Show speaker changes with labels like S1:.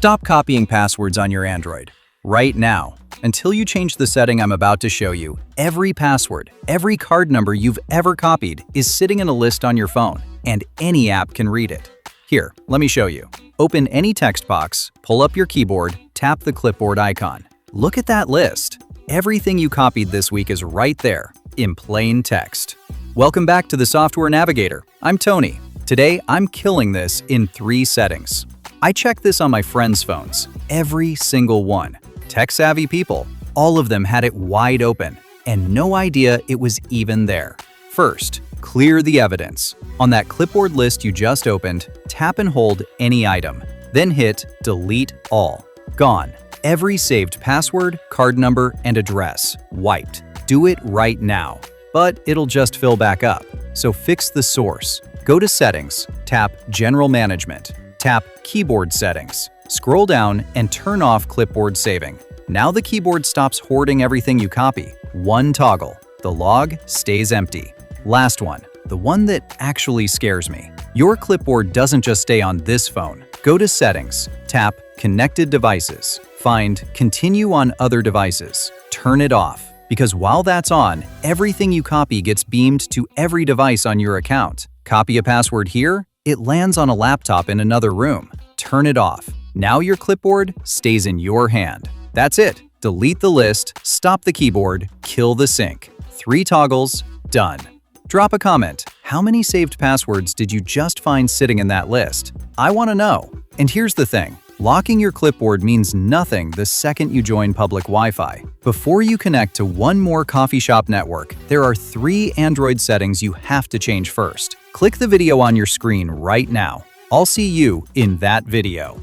S1: Stop copying passwords on your Android right now. Until you change the setting I'm about to show you, every password, every card number you've ever copied is sitting in a list on your phone, and any app can read it. Here, let me show you. Open any text box, pull up your keyboard, tap the clipboard icon. Look at that list. Everything you copied this week is right there, in plain text. Welcome back to the Software Navigator. I'm Tony. Today, I'm killing this in 3 settings. I checked this on my friends' phones, every single one. Tech-savvy people, all of them had it wide open, and no idea it was even there. First, clear the evidence. On that clipboard list you just opened, tap and hold any item, then hit Delete All. Gone. Every saved password, card number, and address wiped. Do it right now. But it'll just fill back up. So fix the source. Go to Settings, tap General Management, tap Keyboard Settings. Scroll down and turn off clipboard saving. Now the keyboard stops hoarding everything you copy. One toggle. The log stays empty. Last one, the one that actually scares me. Your clipboard doesn't just stay on this phone. Go to Settings, tap Connected Devices, find Continue on Other Devices. Turn it off, because while that's on, everything you copy gets beamed to every device on your account. Copy a password here, it lands on a laptop in another room. Turn it off. Now your clipboard stays in your hand. That's it. Delete the list, stop the keyboard, kill the sync. 3 toggles, done. Drop a comment. How many saved passwords did you just find sitting in that list? I want to know. And here's the thing. Locking your clipboard means nothing the second you join public Wi-Fi. Before you connect to one more coffee shop network, there are 3 Android settings you have to change first. Click the video on your screen right now. I'll see you in that video.